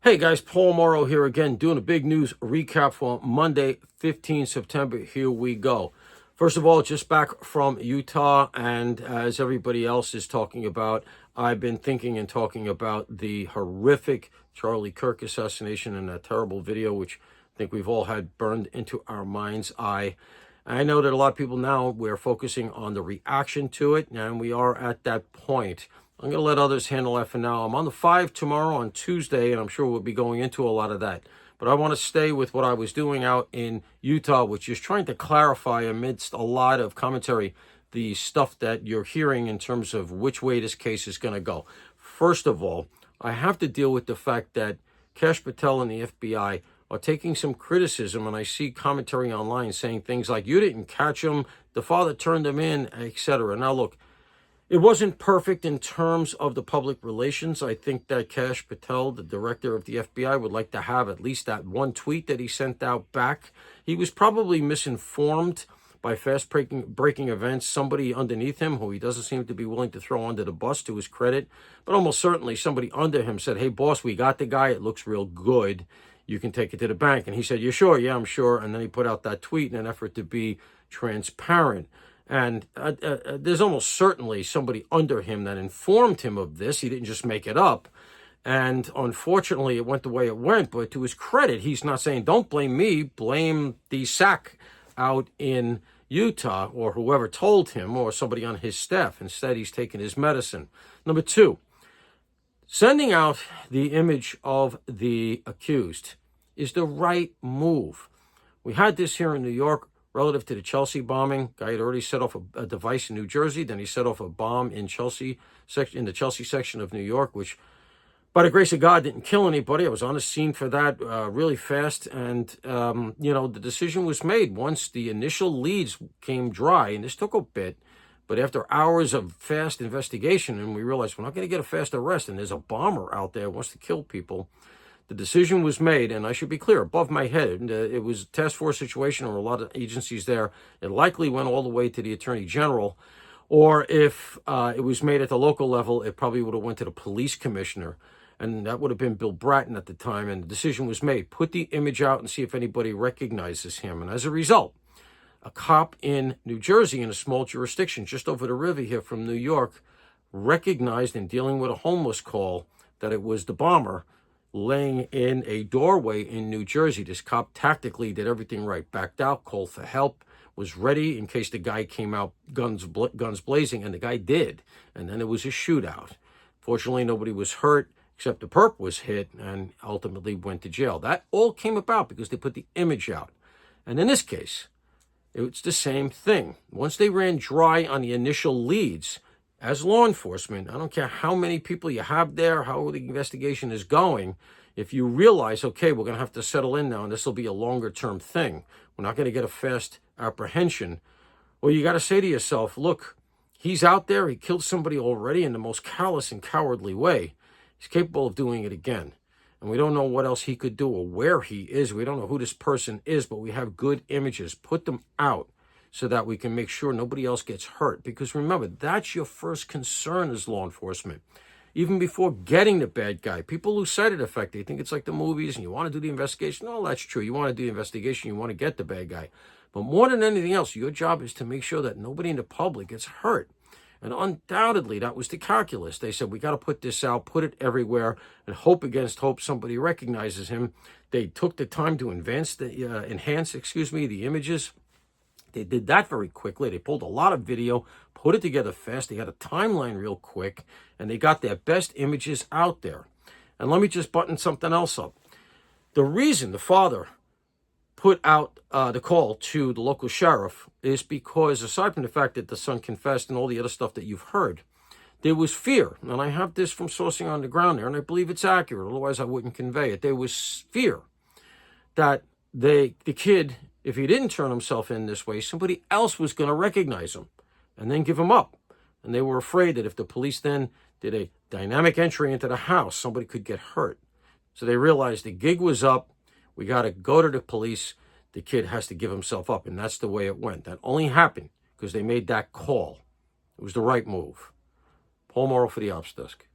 Hey guys, Paul Morrow here again, doing a big news recap for Monday, 15 September. Here we go. First of all, just back from Utah, and as everybody else is talking about, I've been thinking and talking about the horrific Charlie Kirk assassination and that terrible video, which I think we've all had burned into our mind's eye. I know that a lot of people now, we're focusing on the reaction to it, and we are at that point. I'm going to let others handle that for now. I'm on the 5 tomorrow on Tuesday, and I'm sure we'll be going into a lot of that. But I want to stay with what I was doing out in Utah, which is trying to clarify amidst a lot of commentary the stuff that you're hearing in terms of which way this case is going to go. First of all, I have to deal with the fact that Kash Patel and the FBI are taking some criticism, and I see commentary online saying things like, you didn't catch him, the father turned him in, etc. Now look, it wasn't perfect in terms of the public relations. I think that Kash Patel, the director of the FBI, would like to have at least that one tweet that he sent out back. He was probably misinformed by fast-breaking events, somebody underneath him who he doesn't seem to be willing to throw under the bus, to his credit. But almost certainly somebody under him said, hey, boss, we got the guy. It looks real good. You can take it to the bank. And he said, you sure? Yeah, I'm sure. And then he put out that tweet in an effort to be transparent. And there's almost certainly somebody under him that informed him of this. He didn't just make it up. And unfortunately, it went the way it went. But to his credit, he's not saying, don't blame me, blame the SAC out in Utah or whoever told him or somebody on his staff. Instead, he's taking his medicine. Number two, sending out the image of the accused is the right move. We had this here in New York relative to the Chelsea bombing. Guy had already set off a device in New Jersey. Then he set off a bomb in the Chelsea section of New York, which, by the grace of God, didn't kill anybody. I was on the scene for that really fast. And, the decision was made once the initial leads came dry. And this took a bit. But after hours of fast investigation, and we realized we're not going to get a fast arrest, and there's a bomber out there who wants to kill people, the decision was made, and I should be clear, above my head. It was a task force situation. There were a lot of agencies there. It likely went all the way to the Attorney General. Or if it was made at the local level, it probably would have went to the police commissioner. And that would have been Bill Bratton at the time. And the decision was made. Put the image out and see if anybody recognizes him. And as a result, a cop in New Jersey, in a small jurisdiction just over the river here from New York, recognized in dealing with a homeless call that it was the bomber laying in a doorway in New Jersey. This cop tactically did everything right. Backed out, called for help, was ready in case the guy came out guns blazing, and the guy did. And then it was a shootout. Fortunately, nobody was hurt, except the perp was hit and ultimately went to jail. That all came about because they put the image out. And in this case, it's the same thing. Once they ran dry on the initial leads, as law enforcement, I don't care how many people you have there, how the investigation is going, if you realize, okay, we're going to have to settle in now, and this will be a longer-term thing, we're not going to get a fast apprehension, well, you got to say to yourself, look, he's out there, he killed somebody already in the most callous and cowardly way. He's capable of doing it again. And we don't know what else he could do or where he is. We don't know who this person is, but we have good images. Put them out so that we can make sure nobody else gets hurt. Because remember, that's your first concern as law enforcement. Even before getting the bad guy, people lose sight of the fact. They think it's like the movies and you want to do the investigation. No, that's true. You want to do the investigation. You want to get the bad guy. But more than anything else, your job is to make sure that nobody in the public gets hurt. And undoubtedly, that was the calculus. They said, we got to put this out, put it everywhere, and hope against hope somebody recognizes him. They took the time to enhance the images. They did that very quickly. They pulled a lot of video, put it together fast. They had a timeline real quick, and they got their best images out there. And let me just button something else up. The reason the father put out the call to the local sheriff is because, aside from the fact that the son confessed and all the other stuff that you've heard, there was fear. And I have this from sourcing on the ground there, and I believe it's accurate. Otherwise, I wouldn't convey it. There was fear that the kid, if he didn't turn himself in this way, somebody else was going to recognize him and then give him up. And they were afraid that if the police then did a dynamic entry into the house, somebody could get hurt. So they realized the gig was up. We got to go to the police. The kid has to give himself up. And that's the way it went. That only happened because they made that call. It was the right move. Paul Morrow for the Ops Desk.